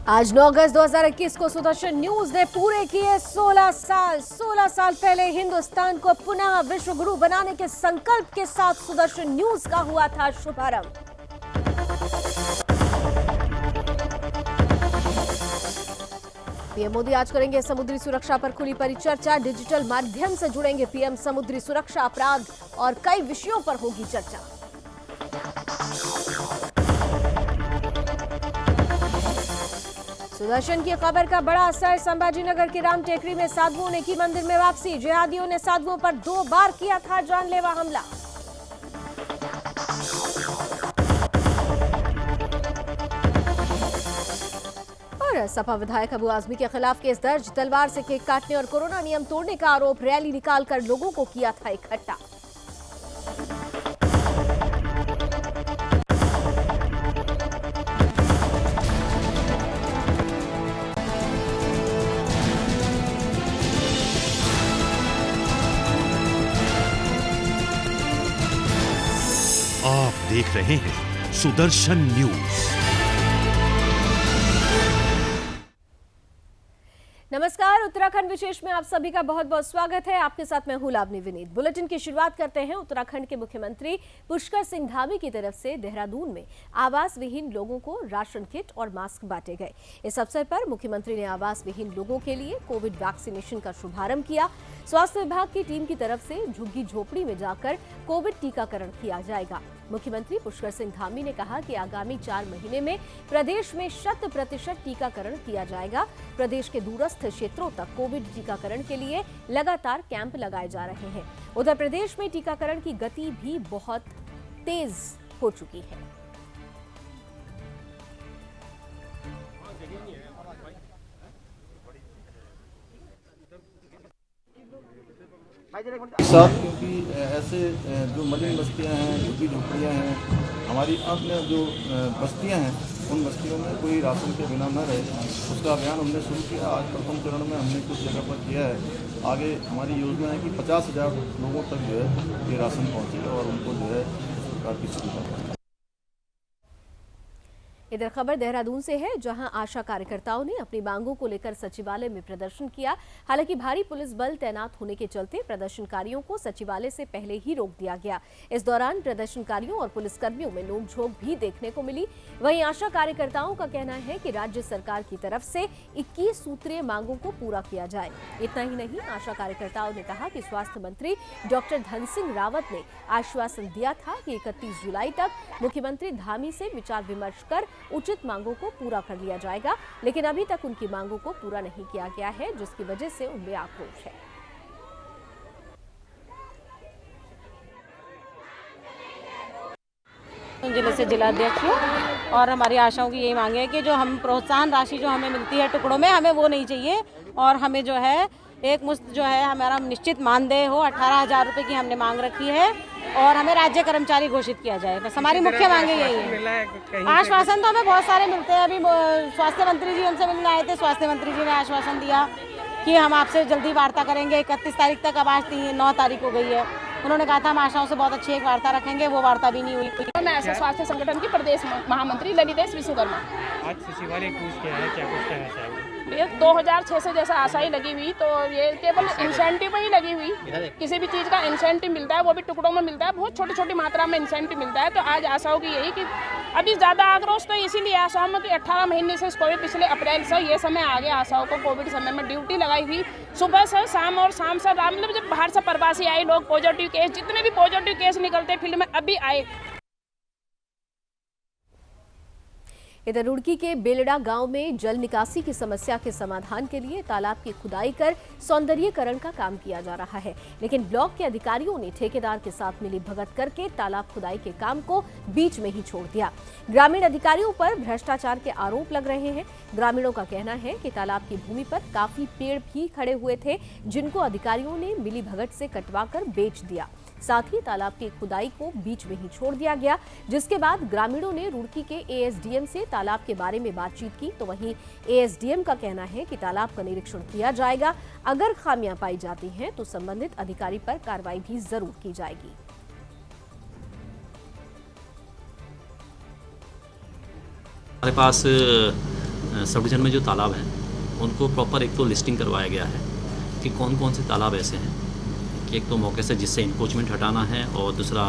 आज 9 अगस्त 2021 को सुदर्शन न्यूज ने पूरे किए 16 साल पहले हिंदुस्तान को पुनः विश्व गुरु बनाने के संकल्प के साथ सुदर्शन न्यूज का हुआ था शुभारंभ। पीएम मोदी आज करेंगे समुद्री सुरक्षा पर खुली परिचर्चा। डिजिटल माध्यम से जुड़ेंगे पीएम। समुद्री सुरक्षा, अपराध और कई विषयों पर होगी चर्चा। सुदर्शन की खबर का बड़ा असर। संभाजीनगर के राम टेकरी में साधुओं ने की मंदिर में वापसी। जिहादियों ने साधुओं पर 2 बार किया था जानलेवा हमला। और सपा विधायक अबू आजमी के खिलाफ केस दर्ज। तलवार से केक काटने और कोरोना नियम तोड़ने का आरोप। रैली निकालकर लोगों को किया था इकट्ठा। आप देख रहे हैं सुदर्शन न्यूज। नमस्कार, उत्तराखंड विशेष में आप सभी का बहुत बहुत स्वागत है। आपके साथ मैं हूं लावनी विनीत। बुलेटिन की शुरुआत करते हैं उत्तराखंड के मुख्यमंत्री पुष्कर सिंह धामी की तरफ से देहरादून में आवास विहीन लोगों को राशन किट और मास्क बांटे गए। इस अवसर पर मुख्यमंत्री ने आवास विहीन लोगों के लिए कोविड वैक्सीनेशन का शुभारंभ किया। स्वास्थ्य विभाग की टीम की तरफ से झुग्गी झोपड़ी में जाकर कोविड टीकाकरण किया जाएगा। मुख्यमंत्री पुष्कर सिंह धामी ने कहा कि आगामी 4 महीने में प्रदेश में 100% टीकाकरण किया जाएगा। प्रदेश के दूरस्थ क्षेत्रों तक कोविड टीकाकरण के लिए लगातार कैंप लगाए जा रहे हैं। उधर प्रदेश में टीकाकरण की गति भी बहुत तेज हो चुकी है। साथ क्योंकि ऐसे जो मलिन बस्तियां हैं, झुग्गी झोपड़ियाँ हैं, हमारी अन्य जो बस्तियां हैं, उन बस्तियों में कोई राशन के बिना न रहे, उसका अभियान हमने शुरू किया। आज प्रथम चरण में हमने कुछ जगह पर किया है। आगे हमारी योजना है कि 50,000 लोगों तक जो है ये राशन पहुँचे और उनको जो है इस प्रकार की सुविधा। इधर खबर देहरादून से है, जहां आशा कार्यकर्ताओं ने अपनी मांगों को लेकर सचिवालय में प्रदर्शन किया। हालांकि भारी पुलिस बल तैनात होने के चलते प्रदर्शनकारियों को सचिवालय से पहले ही रोक दिया गया। इस दौरान प्रदर्शनकारियों और पुलिसकर्मियों में नोकझोंक भी देखने को मिली। वहीं आशा कार्यकर्ताओं का कहना है कि राज्य सरकार की तरफ से 21 सूत्रीय मांगों को पूरा किया जाए। इतना ही नहीं, आशा कार्यकर्ताओं ने कहा कि स्वास्थ्य मंत्री डॉक्टर धन सिंह रावत ने आश्वासन दिया था कि 31 जुलाई तक मुख्यमंत्री धामी से विचार विमर्श कर उचित मांगों को पूरा कर लिया जाएगा, लेकिन अभी तक उनकी मांगों को पूरा नहीं किया गया है, जिसकी वजह से उनमें आक्रोश है। जिले से जिलाध्यक्ष हूँ और हमारी आशाओं की यही मांग है कि जो हम प्रोत्साहन राशि जो हमें मिलती है टुकड़ों में, हमें वो नहीं चाहिए और हमें जो है एक मुश्त जो है हमारा निश्चित मानदेय हो। 18,000 रुपये की हमने मांग रखी है और हमें राज्य कर्मचारी घोषित किया जाए। बस हमारी मुख्य मांग यही है। आश्वासन तो हमें बहुत सारे मिलते हैं। अभी स्वास्थ्य मंत्री जी हमसे मिलने आए थे। स्वास्थ्य मंत्री जी ने आश्वासन दिया कि हम आपसे जल्दी वार्ता करेंगे। 31 तारीख तक, अब आज 9 तारीख हो गई है। उन्होंने कहा था हम आशाओं से बहुत अच्छी एक वार्ता रखेंगे, वो वार्ता भी नहीं हुई। मैं ऐसे स्वास्थ्य संगठन की प्रदेश महामंत्री ललितेश विश्वकर्मा। आज सचिवालय पूछ के आए, क्या कुछ कहना चाहेंगे? 2006 से जैसा आशाई लगी हुई, तो ये केवल इंसेंटिव ही लगी हुई। किसी भी चीज़ का इंसेंटिव मिलता है, वो भी टुकड़ों में मिलता है, बहुत छोटी छोटी मात्रा में इंसेंटिव मिलता है। तो आज आशाओं की यही कि अभी ज़्यादा आक्रोश तो इसीलिए आशाओं में कि 18 महीने से कोविड, पिछले अप्रैल से ये समय आ गया आशाओं को कोविड समय में ड्यूटी लगाई हुई, सुबह से शाम और शाम से रात। मतलब जब बाहर से प्रवासी आए लोग, पॉजिटिव केस, जितने भी पॉजिटिव केस निकलते फील्ड में अभी आए। इधर रुड़की के बेलड़ा गांव में जल निकासी की समस्या के समाधान के लिए तालाब की खुदाई कर सौंदर्यीकरण का काम किया जा रहा है, लेकिन ब्लॉक के अधिकारियों ने ठेकेदार के साथ मिलीभगत करके तालाब खुदाई के काम को बीच में ही छोड़ दिया। ग्रामीण अधिकारियों पर भ्रष्टाचार के आरोप लग रहे हैं। ग्रामीणों का कहना है कि तालाब की भूमि पर काफी पेड़ भी खड़े हुए थे, जिनको अधिकारियों ने मिलीभगत से कटवाकर बेच दिया। साथ ही तालाब की खुदाई को बीच में ही छोड़ दिया गया, जिसके बाद ग्रामीणों ने रुड़की के एएसडीएम से तालाब के बारे में बातचीत की। तो वहीं एएसडीएम का कहना है कि तालाब का निरीक्षण किया जाएगा। अगर खामियां पाई जाती हैं तो संबंधित अधिकारी पर कार्रवाई भी जरूर की जाएगी। हमारे पास सब डिवीज़न में जो तालाब हैं उनको प्रॉपर एक तो लिस्टिंग करवाया गया है कि कौन कौन से तालाब ऐसे हैं कि एक तो मौके से जिससे इंक्रोचमेंट हटाना है और दूसरा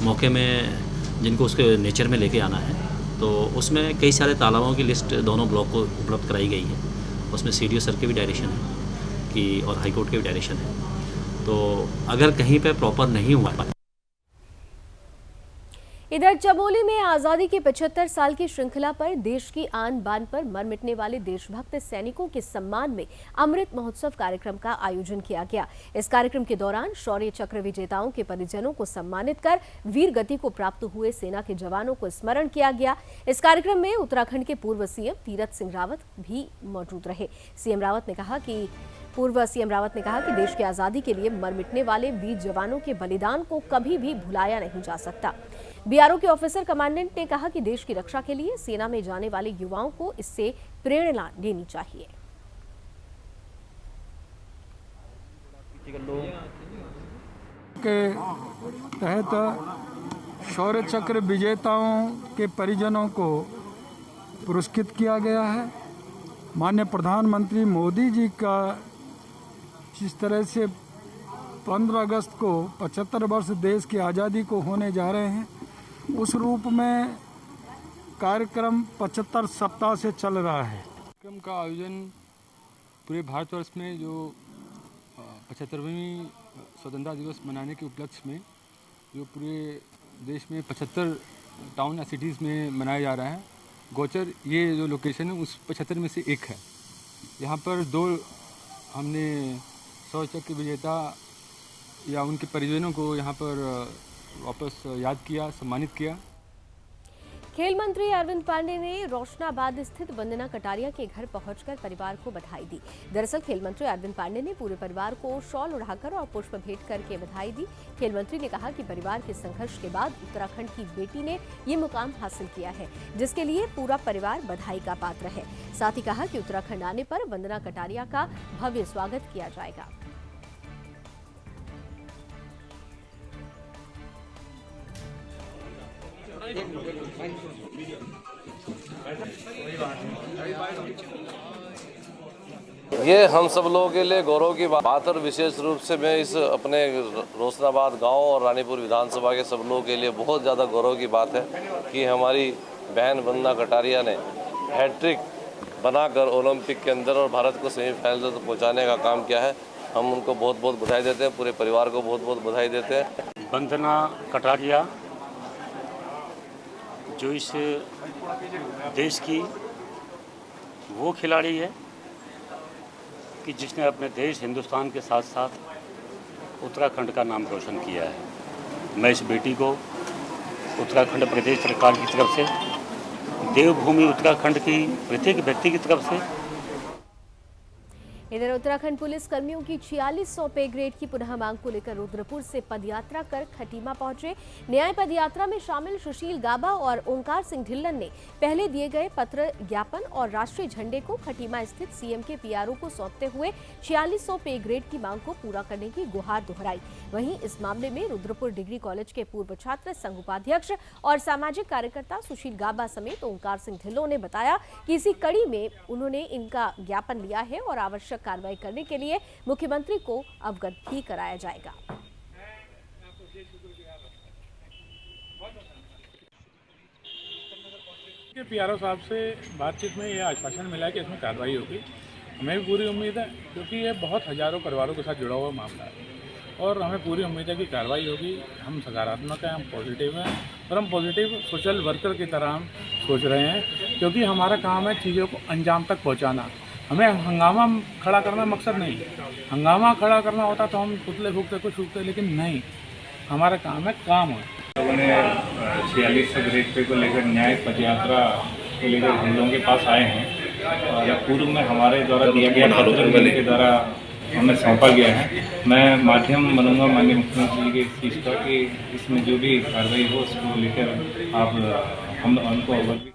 मौके में जिनको उसके नेचर में लेके आना है। तो उसमें कई सारे तालाबों की लिस्ट दोनों ब्लॉक को उपलब्ध कराई गई है। उसमें CDO सर के भी डायरेक्शन है कि और हाई कोर्ट के भी डायरेक्शन है। तो अगर कहीं पे प्रॉपर नहीं हुआ इधर चमोली में आजादी के 75 साल की श्रृंखला पर देश की आन बान पर मर मिटने वाले देशभक्त सैनिकों के सम्मान में अमृत महोत्सव कार्यक्रम का आयोजन किया गया। इस कार्यक्रम के दौरान शौर्य चक्र विजेताओं के परिजनों को सम्मानित कर वीर गति को प्राप्त हुए सेना के जवानों को स्मरण किया गया। इस कार्यक्रम में उत्तराखंड के पूर्व CM तीरथ सिंह रावत भी मौजूद रहे। पूर्व सीएम रावत ने कहा कि देश की आजादी के लिए मर मिटने वाले वीर जवानों के बलिदान को कभी भी भुलाया नहीं जा सकता। BRO के ऑफिसर कमांडेंट ने कहा कि देश की रक्षा के लिए सेना में जाने वाले युवाओं को इससे प्रेरणा लेनी चाहिए। के तहत शौर्य चक्र विजेताओं के परिजनों को पुरस्कृत किया गया है। माननीय प्रधानमंत्री मोदी जी का जिस तरह से 15 अगस्त को 75 वर्ष देश की आज़ादी को होने जा रहे हैं, उस रूप में कार्यक्रम 75 सप्ताह से चल रहा है। कार्यक्रम का आयोजन पूरे भारतवर्ष में जो 75वीं स्वतंत्रता दिवस मनाने के उपलक्ष्य में जो पूरे देश में 75 टाउन या सिटीज़ में मनाया जा रहा है। गोचर ये जो लोकेशन है उस 75 में से एक है। यहाँ पर 2 हमने शौर्य चक्र विजेता या उनके परिजनों को यहाँ पर वापस याद किया, सम्मानित किया। खेल मंत्री अरविंद पांडे ने रोशनाबाद स्थित वंदना कटारिया के घर पहुंचकर परिवार को बधाई दी। दरअसल खेल मंत्री अरविंद पांडे ने पूरे परिवार को शॉल उड़ाकर और पुष्प भेंट करके बधाई दी। खेल मंत्री ने कहा कि परिवार के संघर्ष के बाद उत्तराखंड की बेटी ने ये मुकाम हासिल किया है, जिसके लिए पूरा परिवार बधाई का पात्र है। साथ ही कहा कि उत्तराखंड आने पर वंदना कटारिया का भव्य स्वागत किया जाएगा। ये हम सब लोगों के लिए गौरव की बात और विशेष रूप से मैं इस अपने रोशनाबाद गांव और रानीपुर विधानसभा के सब लोगों के लिए बहुत ज़्यादा गौरव की बात है कि हमारी बहन वंदना कटारिया ने हैट्रिक बनाकर ओलंपिक के अंदर और भारत को सेमीफाइनल तक पहुंचाने का काम किया है। हम उनको बहुत बहुत बधाई देते हैं, पूरे परिवार को बहुत बहुत बधाई देते हैं। वंदना कटारिया जो इस देश की वो खिलाड़ी है कि जिसने अपने देश हिंदुस्तान के साथ साथ उत्तराखंड का नाम रोशन किया है। मैं इस बेटी को उत्तराखंड प्रदेश सरकार की तरफ से, देवभूमि उत्तराखंड की प्रत्येक व्यक्ति की तरफ से। इधर उत्तराखंड पुलिस कर्मियों की 4600 पे ग्रेड की पुनः मांग को लेकर रुद्रपुर से पदयात्रा कर खटीमा पहुंचे। न्याय पदयात्रा में शामिल सुशील गाबा और ओंकार सिंह ढिल्लन ने पहले दिए गए पत्र ज्ञापन और राष्ट्रीय झंडे को खटीमा स्थित CM के PRO को सौंपते हुए 4600 पे ग्रेड की मांग को पूरा करने की गुहार दोहराई। वहीं इस मामले में रुद्रपुर डिग्री कॉलेज के पूर्व छात्र संघ उपाध्यक्ष और सामाजिक कार्यकर्ता सुशील गाबा समेत ओंकार सिंह ढिल्लों ने बताया कि इसी कड़ी में उन्होंने इनका ज्ञापन लिया है और आवश्यक कार्रवाई करने के लिए मुख्यमंत्री को अवगत भी कराया जाएगा। PRO साहब से बातचीत में यह आश्वासन मिला कि इसमें कार्रवाई होगी। हमें भी पूरी उम्मीद है, क्योंकि ये बहुत हजारों परिवारों के साथ जुड़ा हुआ मामला है और हमें पूरी उम्मीद है कि कार्रवाई होगी। हम सकारात्मक हैं, हम पॉजिटिव हैं और हम पॉजिटिव सोशल वर्कर की तरह हम सोच रहे हैं, क्योंकि हमारा काम है चीज़ों को अंजाम तक पहुंचाना। हमें हंगामा खड़ा करना मकसद नहीं। हंगामा खड़ा करना होता तो हम पुतले फूकते कुछ फूकते, लेकिन नहीं, हमारा काम है काम है। लोगों ने 4600 ग्रेड पे को लेकर न्याय पदयात्रा को लेकर हम लोगों के पास आए हैं और पूर्व में हमारे द्वारा दिया गया पत्र के द्वारा हमें सौंपा गया है। मैं माध्यम बनूंगा माननीय मुख्यमंत्री जी के इस चीज़ का कि इसमें जो भी कार्रवाई हो उसको लेकर आप हम उनको अवगत।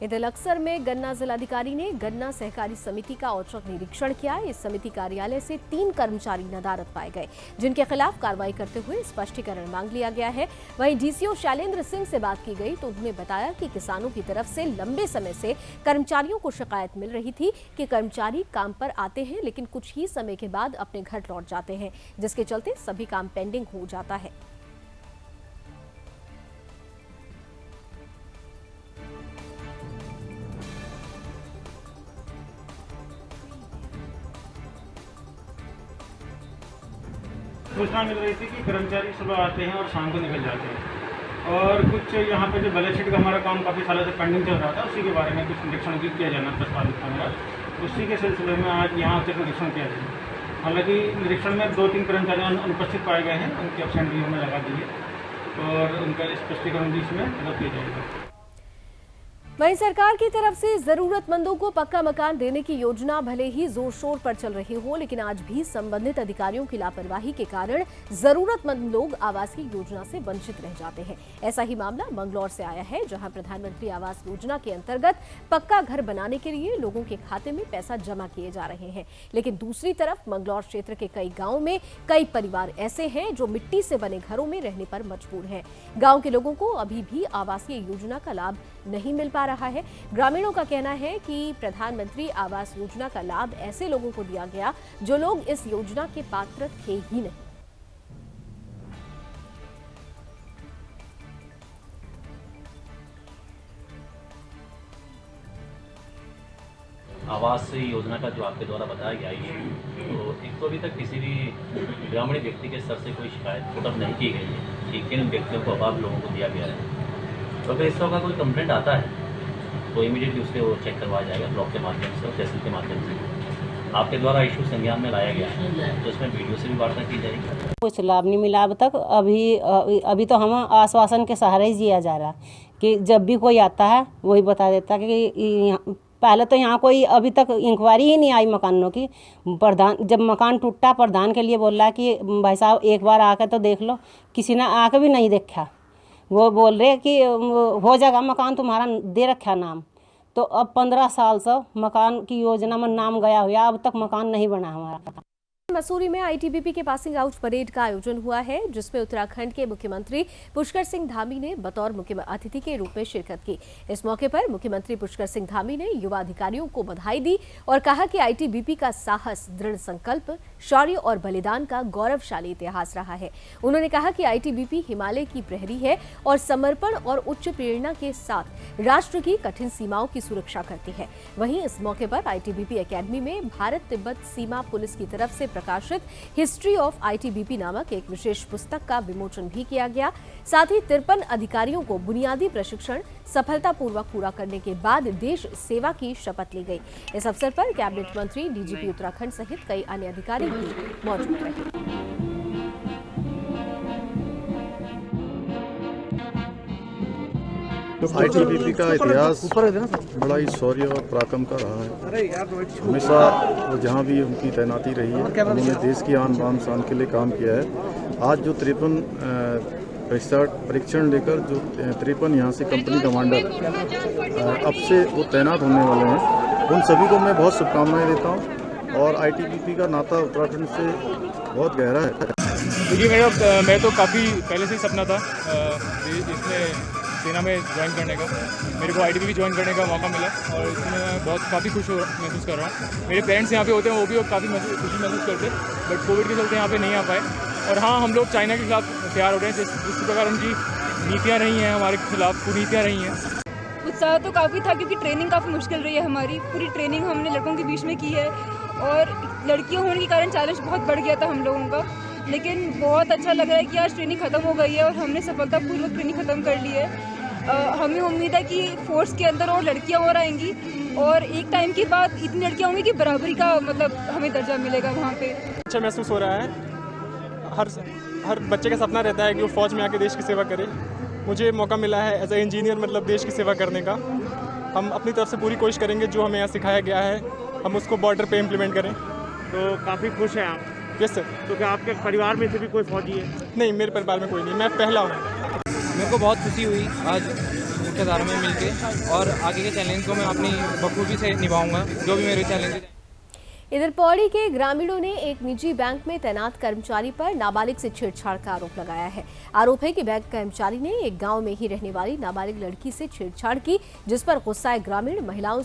इधर लक्सर में गन्ना जिलाधिकारी ने गन्ना सहकारी समिति का औचक निरीक्षण किया। इस समिति कार्यालय से 3 कर्मचारी नदारद पाए गए, जिनके खिलाफ कार्रवाई करते हुए स्पष्टीकरण मांग लिया गया है। वहीं डीसीओ शैलेंद्र सिंह से बात की गई तो उन्होंने बताया कि किसानों की तरफ से लंबे समय से कर्मचारियों को शिकायत मिल रही थी कि कर्मचारी काम पर आते हैं लेकिन कुछ ही समय के बाद अपने घर लौट जाते हैं, जिसके चलते सभी काम पेंडिंग हो जाता है। सूचना मिल रही थी कि कर्मचारी सुबह आते हैं और शाम को निकल जाते हैं और कुछ यहाँ पे जो बैलेंस शीट का हमारा काम काफ़ी सालों से पेंडिंग चल रहा था, उसी के बारे में कुछ निरीक्षण किया जाना प्रस्तावित था मेरा। उसी के सिलसिले में आज यहाँ से निरीक्षण किया जाए। हालांकि निरीक्षण में 2-3 कर्मचारी अनुपस्थित पाए गए हैं, उनकी एब्सेंट लीव में लगा दी है और उनका स्पष्टीकरण भी इसमें मतलब किया जाएगा। वहीं सरकार की तरफ से जरूरतमंदों को पक्का मकान देने की योजना भले ही जोर शोर पर चल रही हो, लेकिन आज भी संबंधित अधिकारियों की लापरवाही के कारण जरूरतमंद लोग आवास की योजना से वंचित रह जाते हैं। ऐसा ही मामला मंगलौर से आया है, जहां प्रधानमंत्री आवास योजना के अंतर्गत पक्का घर बनाने के लिए लोगों के खाते में पैसा जमा किए जा रहे हैं, लेकिन दूसरी तरफ मंगलौर क्षेत्र के कई गाँव में कई परिवार ऐसे हैं जो मिट्टी से बने घरों में रहने पर मजबूर हैं। गाँव के लोगों को अभी भी आवासीय योजना का लाभ नहीं मिल पा रहा है। ग्रामीणों का कहना है कि प्रधानमंत्री आवास योजना का लाभ ऐसे लोगों को दिया गया जो लोग इस योजना के पात्र थे ही नहीं। आवास योजना का जो आपके द्वारा बताया गया है, तो एक तो अभी तक किसी भी ग्रामीण व्यक्ति के स्तर से कोई शिकायत पुटअप नहीं की गई है कि किन व्यक्तियों को अभाव लोगों को दिया गया है। तो अगर इस तरह का कोई कंप्लेंट आता है तो इमीडिएटली उसके वो चेक करवाया जाएगा ब्लॉक के माध्यम से और तहसील के माध्यम से। आपके द्वारा इशू संज्ञान में लाया गया है तो इसमें वीडियो से भी वार्ता की जाएगी। कुछ लाभ नहीं मिला अब तक। अभी तो हम आश्वासन के सहारे ही जिया जा रहा कि जब भी कोई आता है वही बता देता कि पहले तो यहाँ कोई अभी तक इंक्वायरी ही नहीं आई मकानों की। प्रधान जब मकान टूटा प्रधान के लिए बोल रहा है कि भाई साहब एक बार आकर तो देख लो, किसी ने आकर भी नहीं देखा। वो बोल रहे कि हो जाएगा मकान तुम्हारा, दे रखा नाम। तो अब 15 साल से मकान की योजना में नाम गया हुआ, अब तक मकान नहीं बना हमारा। मसूरी में आईटीबीपी के पासिंग आउट परेड का आयोजन हुआ है, जिसमें उत्तराखंड के मुख्यमंत्री पुष्कर सिंह धामी ने बतौर मुख्य अतिथि के रूप में शिरकत की। इस मौके पर मुख्यमंत्री पुष्कर सिंह धामी ने युवा अधिकारियों को बधाई दी और कहा कि आईटीबीपी का साहस, दृढ़ संकल्प, शौर्य और बलिदान का गौरवशाली इतिहास रहा है। उन्होंने कहा कि आईटीबीपी हिमालय की प्रहरी है और समर्पण और उच्च प्रेरणा के साथ राष्ट्र की कठिन सीमाओं की सुरक्षा करती है। वहीं इस मौके पर आईटीबीपी एकेडमी में भारत तिब्बत सीमा पुलिस की तरफ से प्रकाशित हिस्ट्री ऑफ आईटीबीपी नामक एक विशेष पुस्तक का विमोचन भी किया गया। साथ ही 53 अधिकारियों को बुनियादी प्रशिक्षण सफलतापूर्वक पूरा करने के बाद देश सेवा की शपथ ली गई। इस अवसर पर कैबिनेट मंत्री, डीजीपी उत्तराखंड सहित कई अन्य अधिकारी भी मौजूद रहे। आईटीबीपी का इतिहास बड़ा ही शौर्य और पराक्रम का रहा है। हमेशा वो जहाँ भी उनकी तैनाती रही है, उन्होंने देश की आन बान शान के लिए काम किया है। आज जो 53 परीक्षण लेकर जो 53 यहाँ से कंपनी कमांडर अब से वो तैनात होने वाले हैं, उन सभी को मैं बहुत शुभकामनाएं देता हूँ। और आईटीबीपी का नाता उत्तराखंड से बहुत गहरा है। देखिए मैं तो काफ़ी पहले से ही सपना था इसमें सेना में ज्वाइन करने का। मेरे को आईटीबीपी ज्वाइन करने का मौका मिला और इसमें मैं काफ़ी खुश महसूस कर रहा हूँ। मेरे पेरेंट्स यहाँ पे होते हैं, वो भी काफ़ी खुशी महसूस करते, बट कोविड के चलते यहाँ पे नहीं आ पाए। और हाँ, हम लोग चाइना के खिलाफ तैयार हो रहे हैं, जिस प्रकार उनकी नीतियाँ रही हैं हमारे खिलाफ, कुनीतियाँ रही हैं। उत्साह तो काफ़ी था क्योंकि ट्रेनिंग काफ़ी मुश्किल रही है हमारी। पूरी ट्रेनिंग हमने लड़कों के बीच में की है और लड़कियों होने के कारण चैलेंज बहुत बढ़ गया था हम लोगों का। लेकिन बहुत अच्छा लग रहा है कि आज ट्रेनिंग ख़त्म हो गई है और हमने सफलतापूर्वक ट्रेनिंग ख़त्म कर ली है। हमें उम्मीद है कि फोर्स के अंदर और लड़कियां और आएंगी और एक टाइम के बाद इतनी लड़कियां होंगी कि बराबरी का मतलब हमें दर्जा मिलेगा वहाँ पे। अच्छा महसूस हो रहा है। हर बच्चे का सपना रहता है कि वो फौज में आके देश की सेवा करे। मुझे मौका मिला है एज ए इंजीनियर मतलब देश की सेवा करने का। हम अपनी तरफ से पूरी कोशिश करेंगे, जो हमें यहाँ सिखाया गया है हम उसको बॉर्डर पे इम्प्लीमेंट करें। तो काफ़ी खुश हैं आप? Yes sir. तो क्या आपके परिवार में से भी कोई फौजी है? नहीं, मेरे परिवार में कोई नहीं, मैं पहला हूँ। मेरे को बहुत खुशी हुई आज मुख्यधारा में मिलके, और आगे के चैलेंज को मैं अपनी बखूबी से निभाऊंगा, जो भी मेरे चैलेंज है। इधर पौड़ी के ग्रामीणों ने एक निजी बैंक में तैनात कर्मचारी पर नाबालिग से छेड़छाड़ का आरोप लगाया है। आरोप है कि बैंक कर्मचारी ने एक गांव में ही रहने वाली नाबालिग लड़की से छेड़छाड़ की, जिस पर गुस्साए ग्रामीण महिलाओं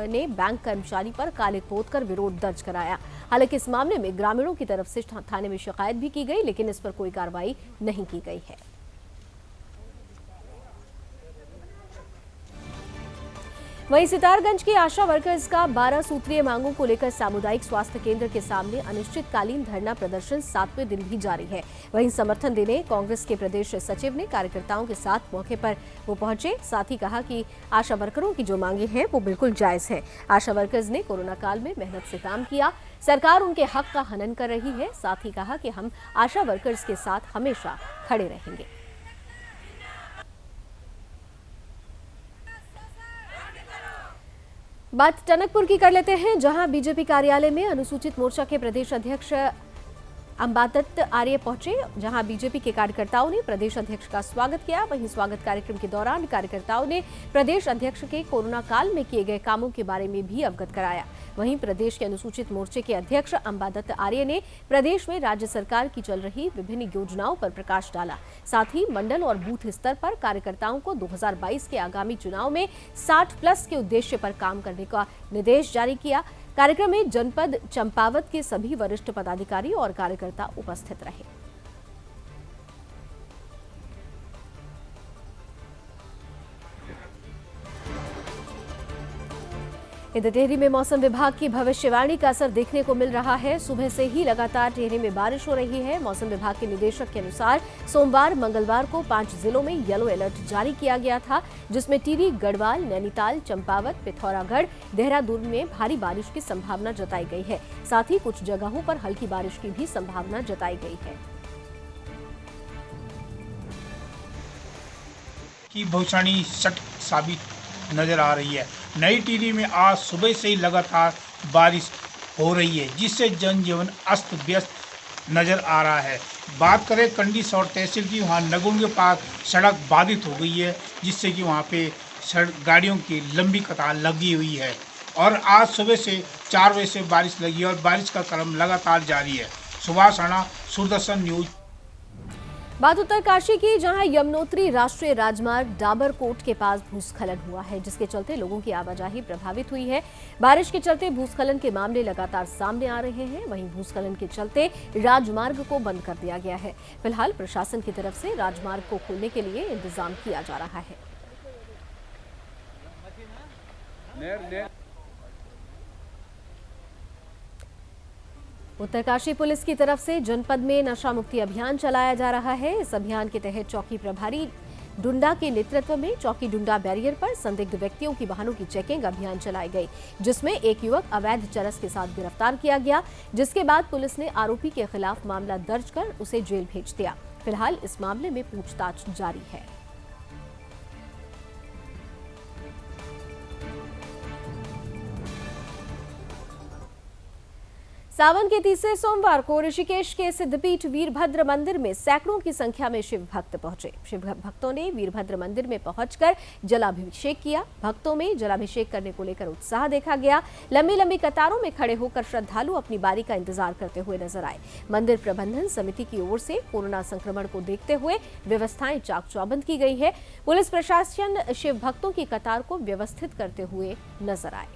ने बैंक कर्मचारी पर काले पोत कर विरोध दर्ज कराया। हालांकि इस मामले में ग्रामीणों की तरफ से थाने में शिकायत भी की गई, लेकिन इस पर कोई कार्रवाई नहीं की गई है। वहीं सितारगंज की आशा वर्कर्स का 12 सूत्रीय मांगों को लेकर सामुदायिक स्वास्थ्य केंद्र के सामने अनिश्चितकालीन धरना प्रदर्शन 7वें दिन भी जारी है। वहीं समर्थन देने कांग्रेस के प्रदेश सचिव ने कार्यकर्ताओं के साथ मौके पर वो पहुंचे। साथ ही कहा कि आशा वर्करों की जो मांगे हैं वो बिल्कुल जायज है। आशा वर्कर्स ने कोरोना काल में मेहनत से काम किया, सरकार उनके हक का हनन कर रही है। साथ ही कहा कि हम आशा वर्कर्स के साथ हमेशा खड़े रहेंगे। बात टनकपुर की कर लेते हैं, जहां बीजेपी कार्यालय में अनुसूचित मोर्चा के प्रदेश अध्यक्ष अंबादत्त आर्य पहुंचे, जहां बीजेपी के कार्यकर्ताओं ने प्रदेश अध्यक्ष का स्वागत किया। वहीं स्वागत कार्यक्रम के दौरान कार्यकर्ताओं ने प्रदेश अध्यक्ष के कोरोना काल में किए गए कामों के बारे में भी अवगत कराया। वहीं प्रदेश के अनुसूचित मोर्चे के अध्यक्ष अंबादत्त आर्य ने प्रदेश में राज्य सरकार की चल रही विभिन्न योजनाओं पर प्रकाश डाला। साथ ही मंडल और बूथ स्तर पर कार्यकर्ताओं को 2022 के आगामी चुनाव में 60+ के उद्देश्य पर काम करने का निर्देश जारी किया। कार्यक्रम में जनपद चंपावत के सभी वरिष्ठ पदाधिकारी और कार्यकर्ता उपस्थित रहे। इधर टिहरी में मौसम विभाग की भविष्यवाणी का असर देखने को मिल रहा है। सुबह से ही लगातार टिहरी में बारिश हो रही है। मौसम विभाग के निदेशक के अनुसार सोमवार मंगलवार को 5 जिलों में येलो अलर्ट जारी किया गया था, जिसमें टिहरी, गढ़वाल, नैनीताल, चंपावत, पिथौरागढ़, देहरादून में भारी बारिश की संभावना जताई गई है। साथ ही कुछ जगहों पर हल्की बारिश की भी संभावना जताई गई है। की भविष्यवाणी सटीक साबित नजर आ रही है। नई टिहरी में आज सुबह से ही लगातार बारिश हो रही है, जिससे जनजीवन अस्त व्यस्त नजर आ रहा है। बात करें कंडी सौर तहसील की, वहाँ नगुन के पास सड़क बाधित हो गई है, जिससे कि वहाँ पे गाड़ियों की लंबी कतार लगी हुई है। और आज सुबह से 4 बजे से बारिश लगी है और बारिश का क्रम लगातार जारी है। सुभाष राणा, सूरदर्शन न्यूज। बात उत्तरकाशी की, जहां यमुनोत्री राष्ट्रीय राजमार्ग डाबरकोट के पास भूस्खलन हुआ है, जिसके चलते लोगों की आवाजाही प्रभावित हुई है। बारिश के चलते भूस्खलन के मामले लगातार सामने आ रहे हैं। वहीं भूस्खलन के चलते राजमार्ग को बंद कर दिया गया है। फिलहाल प्रशासन की तरफ से राजमार्ग को खोलने के लिए इंतजाम किया जा रहा है। उत्तरकाशी पुलिस की तरफ से जनपद में नशा मुक्ति अभियान चलाया जा रहा है। इस अभियान के तहत चौकी प्रभारी डुंडा के नेतृत्व में चौकी डुंडा बैरियर पर संदिग्ध व्यक्तियों की वाहनों की चेकिंग अभियान चलाई गई, जिसमें एक युवक अवैध चरस के साथ गिरफ्तार किया गया, जिसके बाद पुलिस ने आरोपी के खिलाफ मामला दर्ज कर उसे जेल भेज दिया। फिलहाल इस मामले में पूछताछ जारी है। सावन के तीसरे सोमवार को ऋषिकेश के सिद्धपीठ वीरभद्र मंदिर में सैकड़ों की संख्या में शिव भक्त पहुंचे। शिव भक्तों ने वीरभद्र मंदिर में पहुंचकर जलाभिषेक किया। भक्तों में जलाभिषेक करने को लेकर उत्साह देखा गया। लंबी लंबी कतारों में खड़े होकर श्रद्धालु अपनी बारी का इंतजार करते हुए नजर आए। मंदिर प्रबंधन समिति की ओर से कोरोना संक्रमण को देखते हुए व्यवस्थाएं चाक चौबंद की गई है। पुलिस प्रशासन शिव भक्तों की कतार को व्यवस्थित करते हुए नजर आए।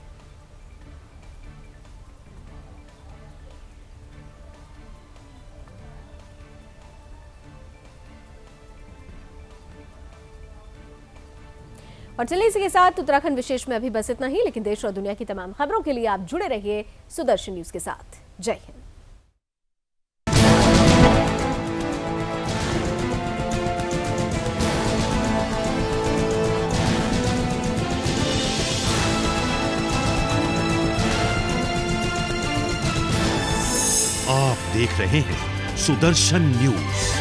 और चलिए इसी के साथ उत्तराखंड विशेष में अभी बस इतना ही, लेकिन देश और दुनिया की तमाम खबरों के लिए आप जुड़े रहिए सुदर्शन न्यूज के साथ। जय हिंद। आप देख रहे हैं सुदर्शन न्यूज।